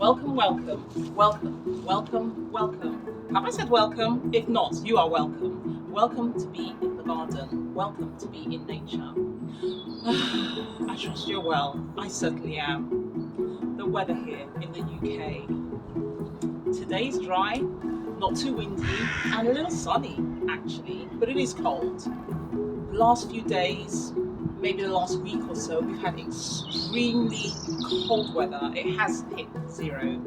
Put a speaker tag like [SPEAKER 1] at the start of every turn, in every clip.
[SPEAKER 1] Welcome, welcome, welcome, welcome, welcome. Have I said welcome? If not, you are welcome. Welcome to be in the garden. Welcome to be in nature. I trust you're well. I certainly am. The weather here in the UK. Today's dry, not too windy, and a little sunny, actually, but it is cold. The last few days, maybe the last week or so, we've had extremely cold weather. It has hit zero.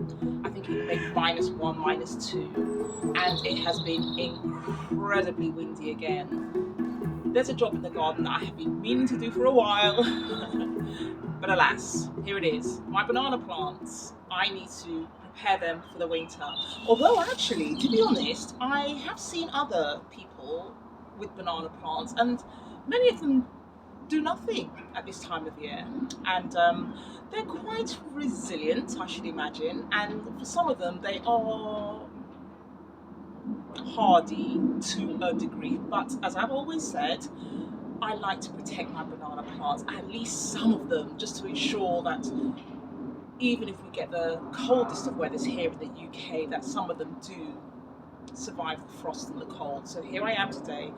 [SPEAKER 1] I think it may be -1, -2, and it has been incredibly windy again. There's a job in the garden that I have been meaning to do for a while, but alas, here it is. My banana plants, I need to prepare them for the winter. Although, actually, to be honest, I have seen other people with banana plants, and many of them do nothing at this time of year. And they're quite resilient, I should imagine. And for some of them, they are hardy to a degree. But as I've always said, I like to protect my banana plants, at least some of them, just to ensure that even if we get the coldest of weathers here in the UK, that some of them do survive the frost and the cold. So here I am today,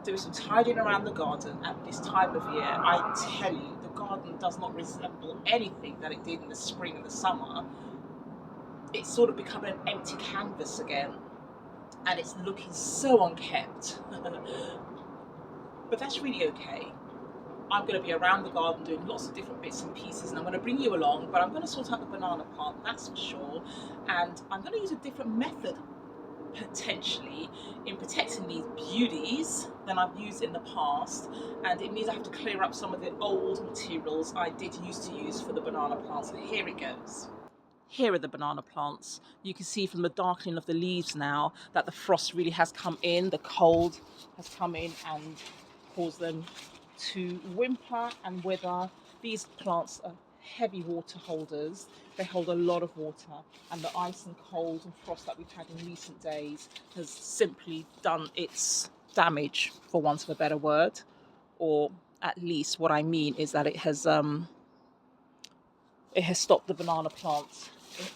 [SPEAKER 1] doing some tidying around the garden at this time of year. I tell you, the garden does not resemble anything that it did in the spring and the summer. It's sort of become an empty canvas again, and it's looking so unkept. But that's really okay. I'm going to be around the garden doing lots of different bits and pieces, and I'm going to bring you along, but I'm going to sort out the banana plant, that's for sure. And I'm going to use a different method potentially in protecting these beauties than I've used in the past, and it means I have to clear up some of the old materials I did used to use for the banana plants. So here it goes. Here are the banana plants. You can see from the darkening of the leaves now that the frost really has come in, the cold has come in and caused them to whimper and wither. These plants are heavy water holders. They hold a lot of water, and the ice and cold and frost that we've had in recent days has simply done its damage, for want of a better word. Or at least what I mean is that it has stopped the banana plants.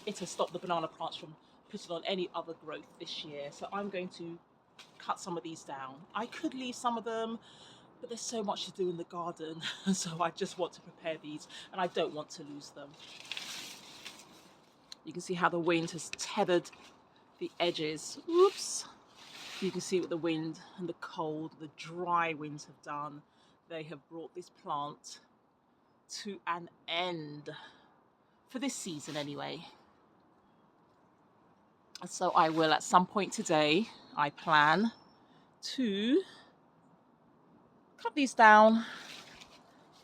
[SPEAKER 1] It has stopped the banana plants from putting on any other growth this year. So I'm going to cut some of these down. I could leave some of them, but there's so much to do in the garden, so I just want to prepare these, and I don't want to lose them. You can see how the wind has tethered the edges. Oops. You can see what the wind and the cold, the dry winds have done. They have brought this plant to an end, for this season anyway. So I will, at some point today, I plan to cut these down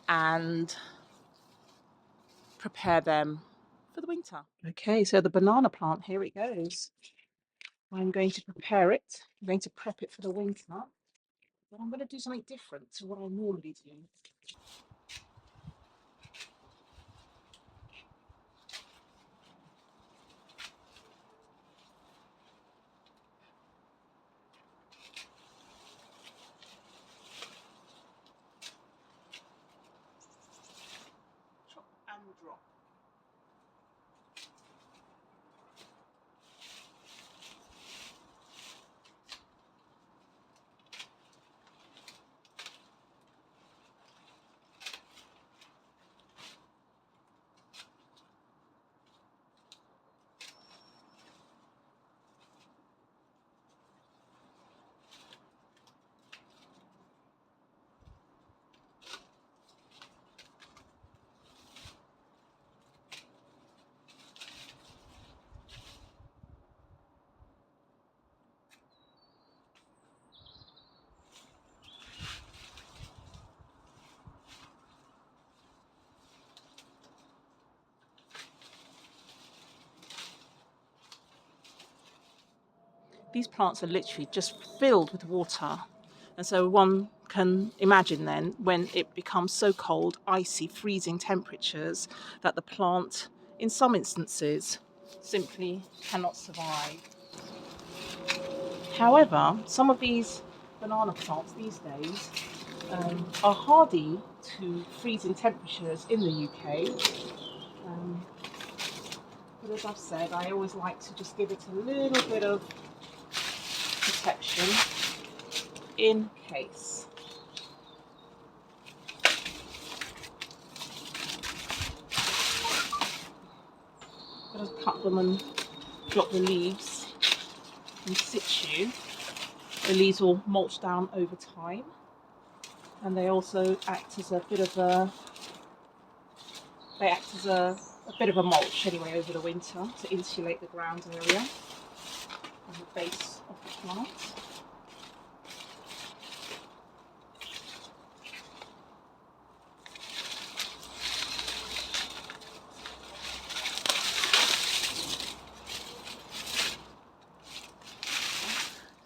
[SPEAKER 1] and prepare them for the winter. Okay, so the banana plant, here it goes. I'm going to prepare it. I'm going to prep it for the winter, but I'm going to do something different to what I normally do. Chop and drop. These plants are literally just filled with water. And so one can imagine then when it becomes so cold, icy, freezing temperatures that the plant, in some instances, simply cannot survive. However, some of these banana plants these days are hardy to freezing temperatures in the UK. But as I've said, I always like to just give it a little bit of protection in case. I'm going to cut them and drop the leaves in situ. The leaves will mulch down over time, and they also act as a bit of a mulch anyway over the winter to insulate the ground area and the base of the plant.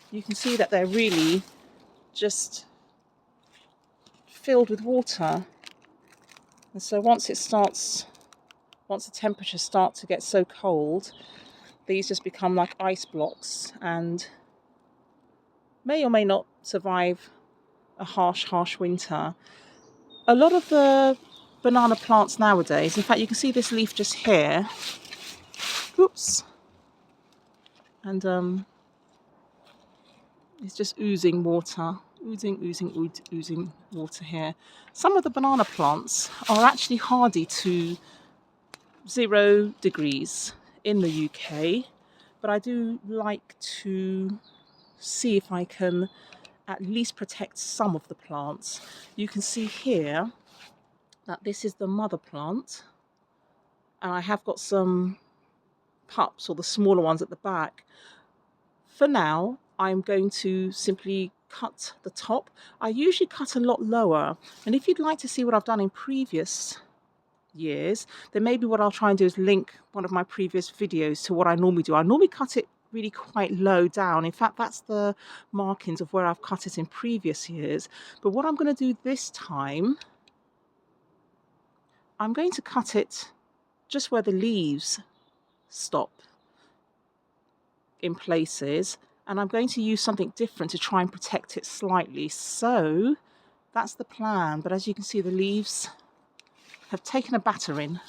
[SPEAKER 1] You can see that they're really just filled with water, and so once the temperatures start to get so cold, these just become like ice blocks and may or may not survive a harsh winter. A lot of the banana plants nowadays, in fact you can see this leaf just here, oops, and it's just oozing water, oozing water here. Some of the banana plants are actually hardy to 0 degrees in the UK, but I do like to see if I can at least protect some of the plants. You can see here that this is the mother plant, and I have got some pups, or the smaller ones, at the back. For now, I'm going to simply cut the top. I usually cut a lot lower, and if you'd like to see what I've done in previous years, then maybe what I'll try and do is link one of my previous videos to what I normally do. I normally cut it really quite low down. In fact, that's the markings of where I've cut it in previous years. But what I'm going to do this time, I'm going to cut it just where the leaves stop in places, and I'm going to use something different to try and protect it slightly. So that's the plan. But as you can see, the leaves have taken a battering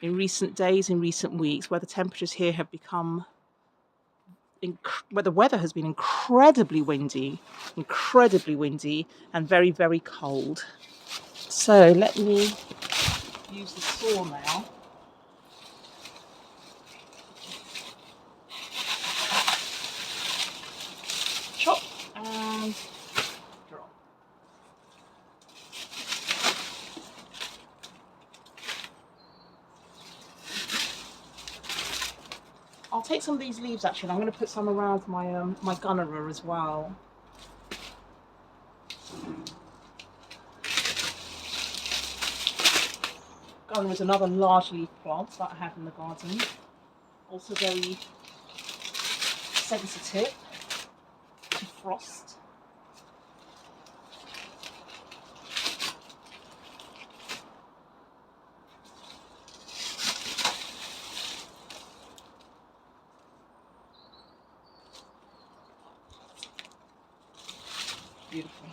[SPEAKER 1] in recent days, in recent weeks, where the temperatures here have become, where the weather has been incredibly windy and very, very cold. So let me use the saw now. Chop and drop. I'll take some of these leaves actually, and I'm going to put some around my my gunnera as well. Gunnera is another large leaf plant that I have in the garden. Also very sensitive to frost. Beautiful.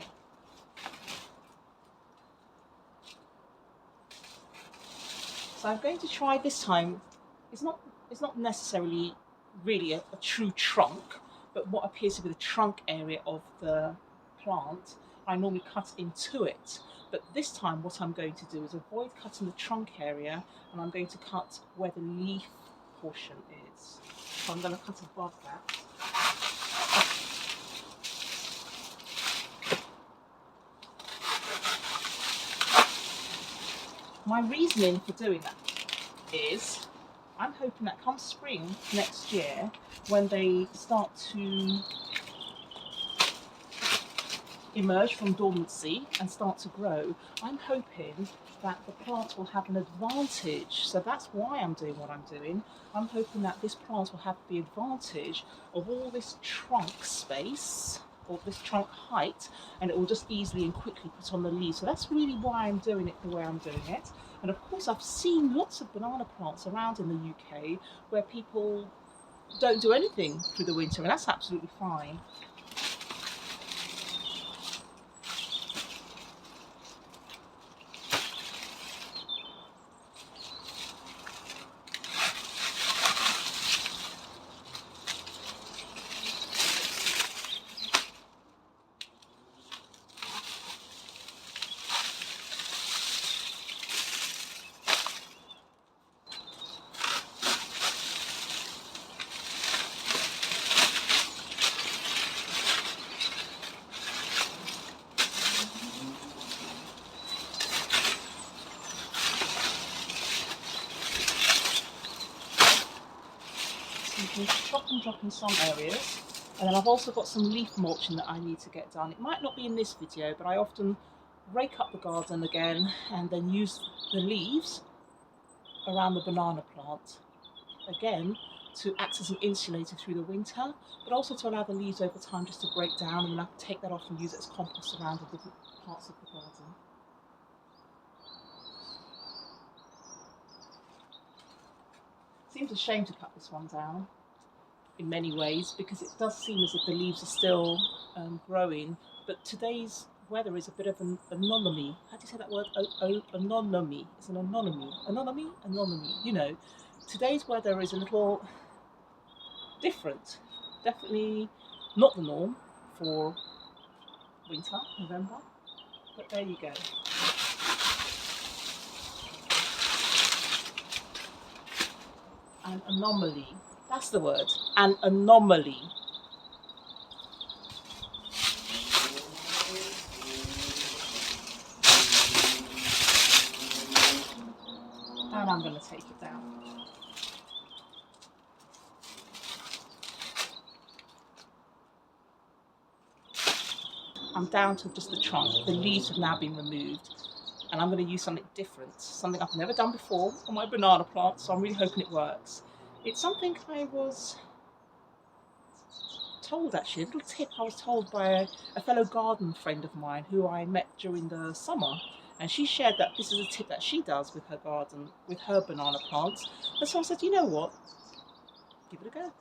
[SPEAKER 1] So I'm going to try this time. It's not necessarily really a true trunk, but what appears to be the trunk area of the plant, I normally cut into it. But this time what I'm going to do is avoid cutting the trunk area, and I'm going to cut where the leaf portion is. So I'm going to cut above that. My reasoning for doing that is I'm hoping that come spring next year, when they start to emerge from dormancy and start to grow, I'm hoping that the plant will have an advantage. So that's why I'm doing what I'm doing. I'm hoping that this plant will have the advantage of all this trunk space, or this trunk height, and it will just easily and quickly put on the leaves. So that's really why I'm doing it the way I'm doing it. And of course I've seen lots of banana plants around in the UK where people don't do anything through the winter, and that's absolutely fine. You can chop and drop in some areas. And then I've also got some leaf mulching that I need to get done. It might not be in this video, but I often rake up the garden again and then use the leaves around the banana plant again to act as an insulator through the winter, but also to allow the leaves over time just to break down, and then I can take that off and use it as compost around the different parts of the garden. Seems a shame to cut this one down in many ways, because it does seem as if the leaves are still growing, but today's weather is a bit of an anomaly. How do you say that word? Anomaly. It's an anomaly. Anomaly. You know, today's weather is a little different. Definitely not the norm for winter, November. But there you go. An anomaly. That's the word. An anomaly. And I'm going to take it down. I'm down to just the trunk. The leaves have now been removed. And I'm going to use something different, something I've never done before on my banana plant, so I'm really hoping it works. It's something I was told, actually, a little tip I was told by a fellow garden friend of mine who I met during the summer. And she shared that this is a tip that she does with her garden, with her banana plants. And so I said, you know what, give it a go.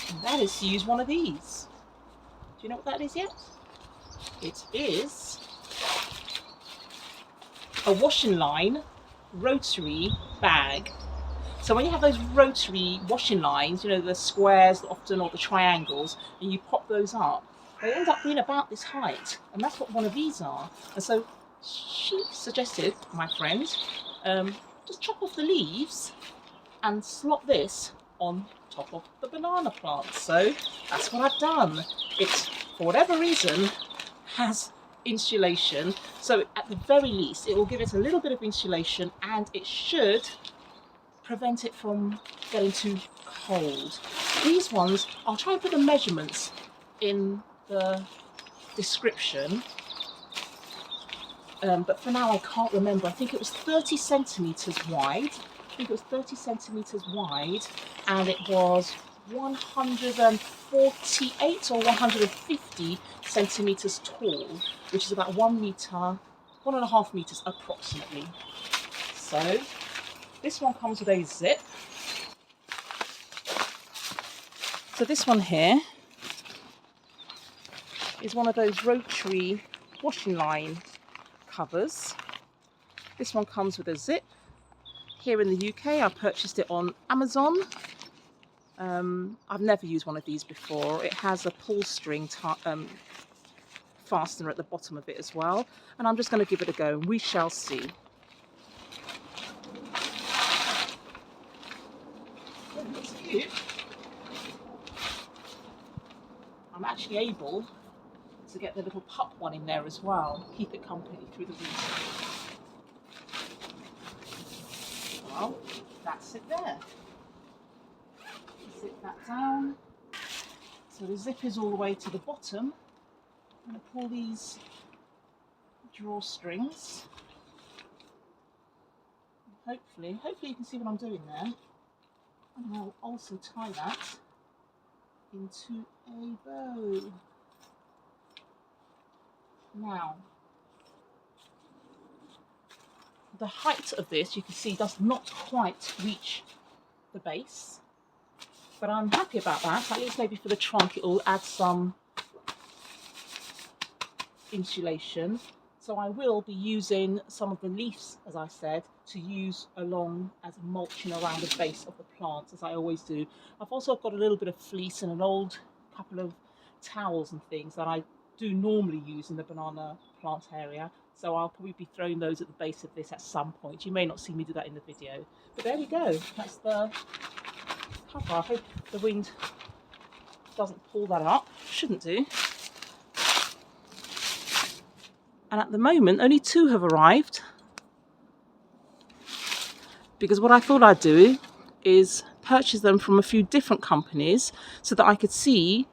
[SPEAKER 1] And that is to use one of these. Do you know what that is yet? It is a washing line rotary bag. So when you have those rotary washing lines, you know, the squares often, or the triangles, and you pop those up, they end up being about this height, and that's what one of these are. And so she suggested, my friend, just chop off the leaves and slot this on top of the banana plant. So that's what I've done. It, for whatever reason, has insulation, so at the very least it will give it a little bit of insulation, and it should prevent it from getting too cold. These ones, I'll try and put the measurements in the description, but for now I can't remember. I think it was 30 centimetres wide. I think it was 30 centimetres wide, and it was 148 or 150 centimetres tall, which is about 1 metre, 1.5 metres approximately. So this one comes with a zip. So this one here is one of those rotary washing line covers. This one comes with a zip. Here in the UK, I purchased it on Amazon. I've never used one of these before. It has a pull string fastener at the bottom of it as well. And I'm just going to give it a go, and we shall see. Looks cute. I'm actually able to get the little pup one in there as well. Keep it company through the winter. Well, that's it there. Zip that down. So the zip is all the way to the bottom. I'm going to pull these drawstrings. Hopefully you can see what I'm doing there. And I'll also tie that into a bow. Now, the height of this, you can see, does not quite reach the base, but I'm happy about that. At least maybe for the trunk it will add some insulation. So I will be using some of the leaves, as I said, to use along as mulching around the base of the plant, as I always do. I've also got a little bit of fleece and an old couple of towels and things that I do normally use in the banana plant area. So I'll probably be throwing those at the base of this at some point. You may not see me do that in the video. But there we go. That's the cover. I hope the wind doesn't pull that up. Shouldn't do. And at the moment, only 2 have arrived. because what I thought I'd do is purchase them from a few different companies so that I could see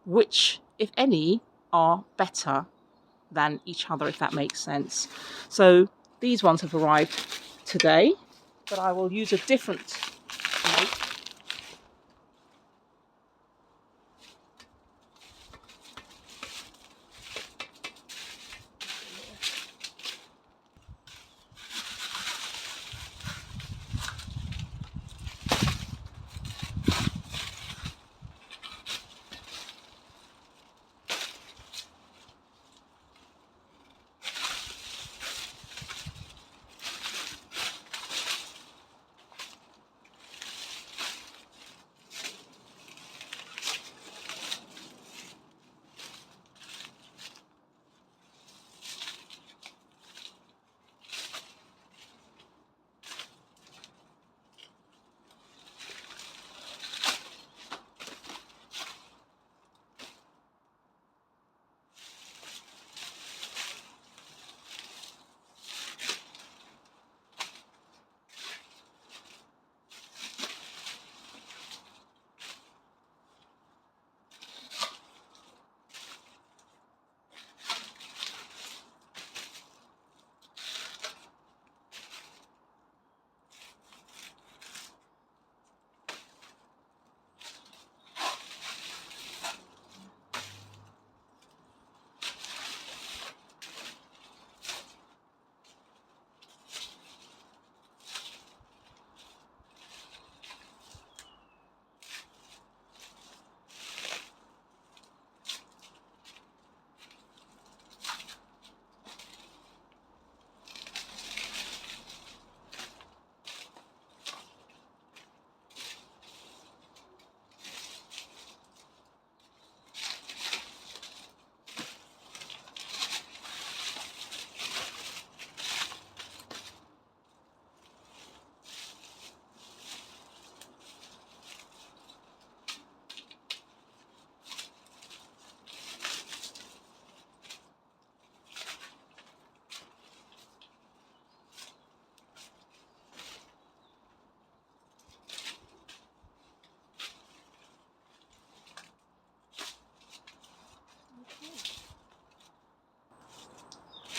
[SPEAKER 1] which, if any, are better than each other, if that makes sense. So these ones have arrived today, but I will use a different make.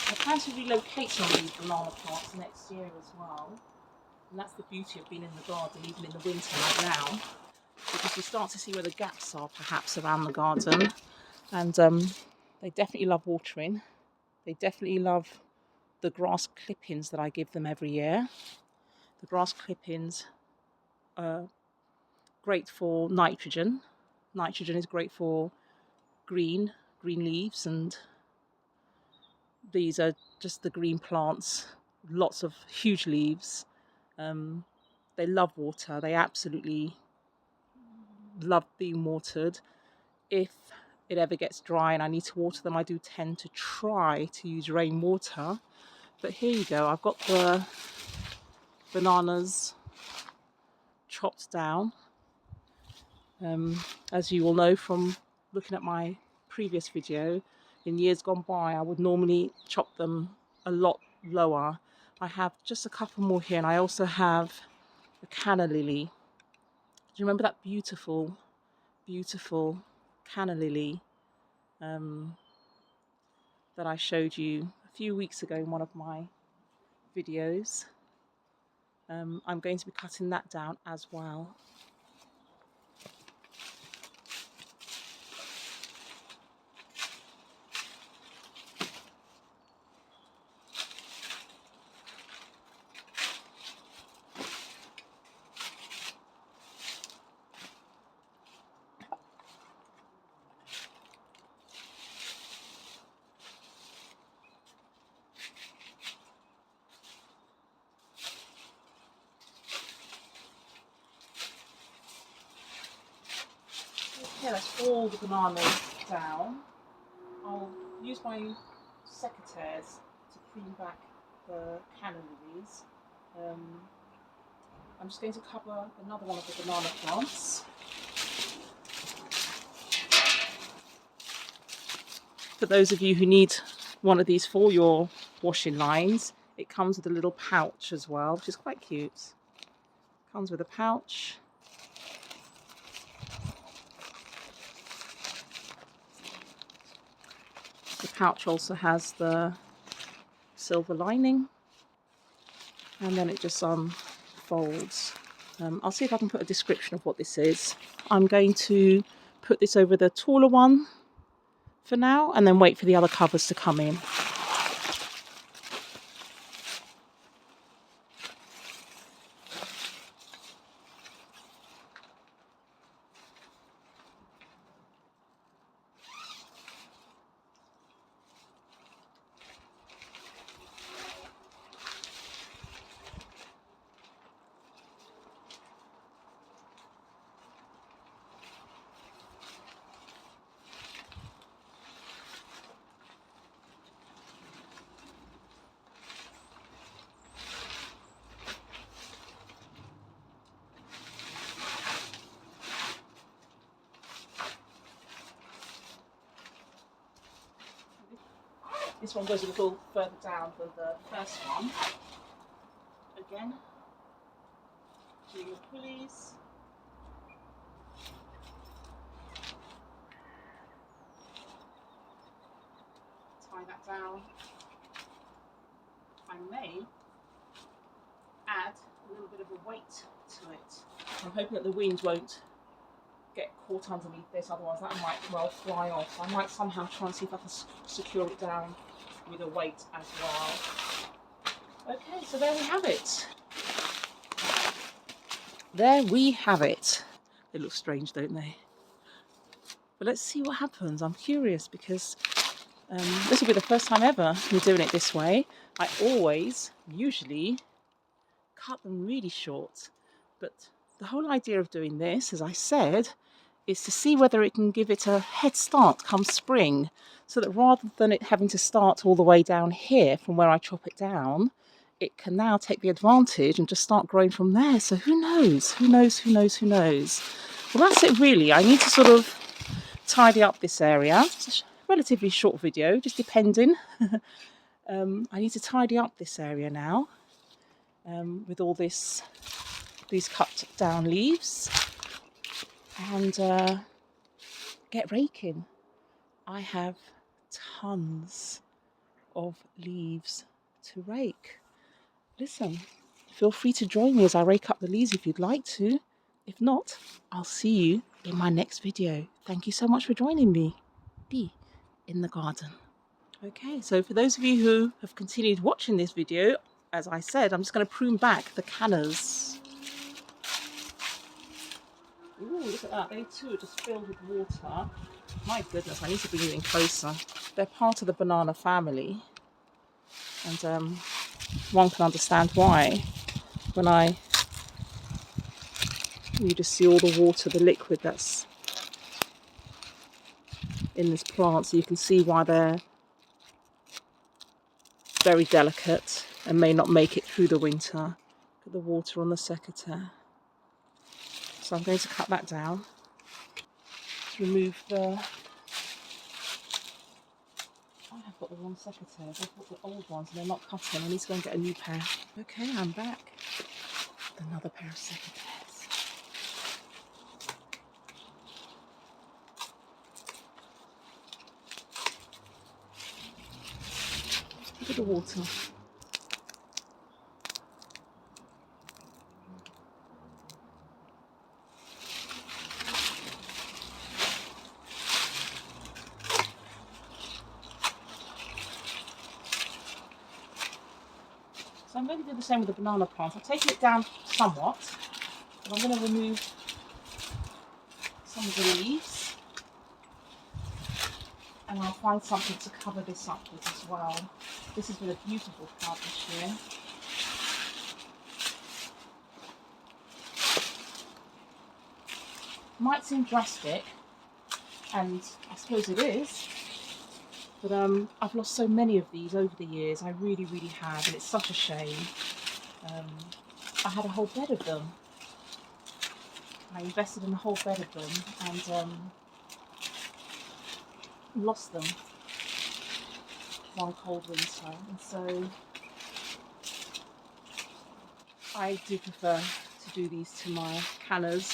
[SPEAKER 1] I plan to relocate some of these banana plants next year as well. And that's the beauty of being in the garden, even in the winter like now, because you start to see where the gaps are perhaps around the garden. And they definitely love watering. They definitely love the grass clippings that I give them every year. The grass clippings are great for nitrogen. Nitrogen is great for green leaves, and these are just the green plants, lots of huge leaves. They love water. They absolutely love being watered. If it ever gets dry and I need to water them, I do tend to try to use rainwater. But here you go, I've got the bananas chopped down. As you will know from looking at my previous video, in years gone by I would normally chop them a lot lower. I have just a couple more here, and I also have a canna lily. Do you remember that beautiful canna lily that I showed you a few weeks ago in one of my videos? I'm going to be cutting that down as well. Okay, that's all the bananas down. I'll use my secateurs to prune back the canna lilies. I'm just going to cover another one of the banana plants. For those of you who need one of these for your washing lines, It comes with a little pouch as well, which is quite cute. Comes with a pouch. The pouch also has the silver lining, and then it just unfolds. I'll see if I can put a description of what this is. I'm going to put this over the taller one for now, and then wait for the other covers to come in. This one goes a little further down than the first one. Again, do your pulleys. Tie that down. I may add a little bit of a weight to it. I'm hoping that the wind won't get caught underneath this, otherwise that might well fly off. I might somehow try and see if I can secure it down with a weight as well. Okay, so there we have it. There we have it. They look strange, don't they? But let's see what happens. I'm curious because this will be the first time ever we're doing it this way. I usually cut them really short, but the whole idea of doing this, as I said, is to see whether it can give it a head start come spring, so that rather than it having to start all the way down here from where I chop it down, it can now take the advantage and just start growing from there. So who knows? Who knows? Who knows? Who knows? Well, that's it really. I need to sort of tidy up this area. It's a relatively short video, just depending. I need to tidy up this area now with all these cut down leaves, and get raking. I have tons of leaves to rake. Listen, feel free to join me as I rake up the leaves if you'd like to. If not, I'll see you in my next video. Thank you so much for joining me. Be in the garden. Okay, so for those of you who have continued watching this video, as I said, I'm just going to prune back the cannas. Ooh, look at that. They too are just filled with water. My goodness, I need to bring you in closer. They're part of the banana family. And one can understand why. When you just see all the water, the liquid that's in this plant, so you can see why they're very delicate and may not make it through the winter. Put the water on the secateurs. So I'm going to cut that down to remove the... I have got the wrong secateurs. I've got the old ones and they're not cutting. I need to go and get a new pair. Okay, I'm back with another pair of secateurs. Look at the water. So I'm going to do the same with the banana plant. I've taken it down somewhat, but I'm going to remove some of the leaves, and I'll find something to cover this up with as well. This has been a beautiful plant this year. Might seem drastic, and I suppose it is, but I've lost so many of these over the years. I really, really have, and it's such a shame. I had a whole bed of them. I invested in a whole bed of them and lost them one cold winter, and so I do prefer to do these to my cannas.